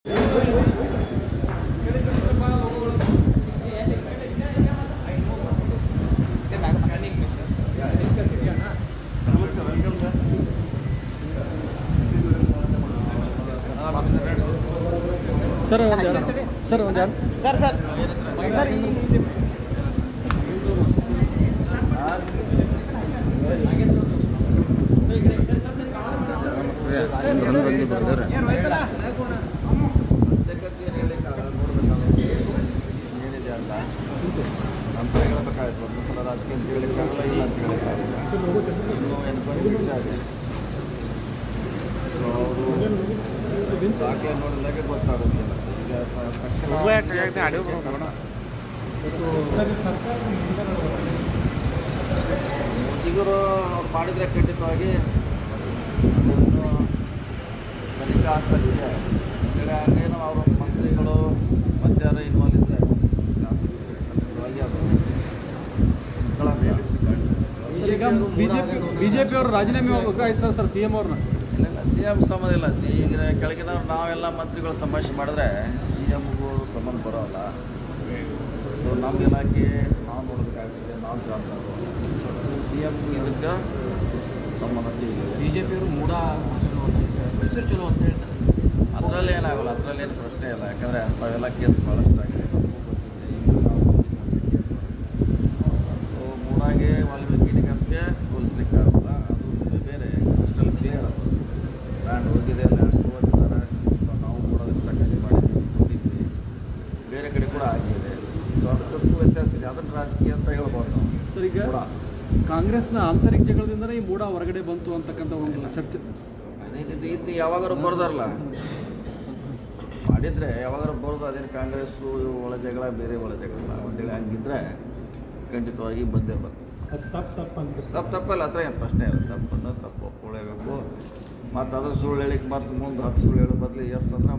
Sir sir ಒಂದು sir sir sir ಏನಿದೆ ಅಲ್ಲ ಅಂತ ಹೇಳಬೇಕಾಯ್ತು. ಒಂದು ಸಲ ರಾಜಕೀಯ ಅಂತ ಹೇಳಲಿಕ್ಕಾಗಲ್ಲ, ಇಲ್ಲ ಅಂತ ಹೇಳಲಿಕ್ಕಾಗಲ್ಲ. ಇನ್ನೂ ಎನ್ಕ್ವೈರಿ ಇದೆ. ಸೊ ಅವರು ದಾಖಲೆ ನೋಡಿದಾಗೆ ಗೊತ್ತಾಗುತ್ತೆ. ಈಗ ತಕ್ಷಣ ಮೋದಿಗರು ಅವ್ರು ಮಾಡಿದರೆ ಖಂಡಿತವಾಗಿ ಅದನ್ನು ತನಿಖಾ ಹಂತಲ್ಲಿದೆ. ಅಂದರೆ ಹಾಗೇನು ಅವರು ಮಂತ್ರಿಗಳು ಮತ್ತೆ ಯಾರು ಇನ್ವಾಲ್ವ್ ಇದ್ದರೆ ಶಾಸಕರು ಖಂಡಿತವಾಗಿ ಅದು ಬಿಜೆಪಿ ಅವರು ರಾಜೀನಾಮೆ ಹೋಗ್ಬೇಕಾಯ್ತು ಸರ್ ಸಿ ಎಂ ಅವ್ರನ್ನ. ಇಲ್ಲ ಸಿ ಎಮ್ ಸಂಬಂಧ ಇಲ್ಲ. ಈಗ ಕೆಳಗಿನವ್ರು ನಾವೆಲ್ಲ ಮಂತ್ರಿಗಳು ಸಂಭಾಷಣೆ ಮಾಡಿದ್ರೆ ಸಿ ಎಮ್ಗೂ ಸಂಬಂಧ ಬರೋಲ್ಲ. ಸೊ ನಮ್ಮ ಇಲಾಖೆ ನಾವು ನೋಡಬೇಕಾಗ್ತದೆ, ನಾವು ಜವಾಬ್ದಾರರು. ಸಿ ಎಮ್ಗೂ ಇದಕ್ಕೆ ಸಂಬಂಧ ಇಲ್ಲ. ಬಿಜೆಪಿಯವರು ಮೂಡ ಚಲೋ ಅಂತ ಹೇಳ್ತಾರೆ. ಅದರಲ್ಲಿ ಏನಾಗಲ್ಲ, ಅದರಲ್ಲಿ ಏನು ಪ್ರಶ್ನೆ ಇಲ್ಲ. ಯಾಕಂದರೆ ಅಂಥವೆಲ್ಲ ಕೇಸ್ ಭಾಳಷ್ಟು ಆಗಿದೆ, ನಮಗೂ ಗೊತ್ತಿದೆ. ಸೊ ಮೂಡಾಗೆ ವಾಲ್ಮೀಕಿ ನಿಗಮಕ್ಕೆ ಹೋಲಿಸ್ಲಿಕ್ಕಾಗಲ್ಲ. ಅದು ಬೇರೆ ಅಷ್ಟಲ್ಲಿ ಕ್ಲಿಯರ್. ಅದು ಲ್ಯಾಂಡ್ ಹೋಗಿದೆ, ಲ್ಯಾಂಡ್ ಹೋಗಿದ್ದಾರೆ. ಸೊ ನಾವು ಮೂಡೋದಕ್ಕೆ ತಕ್ಕಂತೆ ಮಾಡಿದ್ವಿ, ಕೊಟ್ಟಿದ್ವಿ. ಬೇರೆ ಕಡೆ ಕೂಡ ಆಗಿದೆ. ಸೊ ಅದಕ್ಕೂ ವ್ಯತ್ಯಾಸ ಇದೆ. ಅದನ್ನು ರಾಜಕೀಯ ಅಂತ ಹೇಳ್ಬೋದು ನಾವು. ಸರ್ ಈಗ ಕಾಂಗ್ರೆಸ್ನ ಆಂತರಿಕ ಜಗಳದಿಂದಲೇ ಈ ಮೂಡ ಹೊರಗಡೆ ಬಂತು ಅಂತಕ್ಕಂಥ ಒಂದು ಚರ್ಚೆ ಇದು ಯಾವಾಗಾರು ಬರ್ದಾರಲ್ಲ ಮಾಡಿದರೆ ಯಾವಾಗಾರು ಬರೋದು. ಅದೇನು ಕಾಂಗ್ರೆಸ್ಸು ಒಳ ಜಗಳ ಬೇರೆ ಒಳ ಜಗಳ ಅಂತೇಳಿ ಹಂಗಿದ್ರೆ ಖಂಡಿತವಾಗಿ ಬಂದೇ ಬರ್ತದೆ. ತಪ್ಪಲ್ಲ, ಹತ್ರ ಏನು ಪ್ರಶ್ನೆ ಇಲ್ಲ. ತಪ್ಪನ್ನು ತಪ್ಪು ಒಪ್ಕೊಳ್ಳೇಬೇಕು. ಮತ್ತು ಅದ್ರ ಸುಳ್ಳು ಹೇಳಿಕ್ಕೆ ಮತ್ತು ಮುಂದೆ 10 ಸುಳ್ಳು ಹೇಳೋ ಬದಲು ಎಸ್ ಅಂದ್ರೆ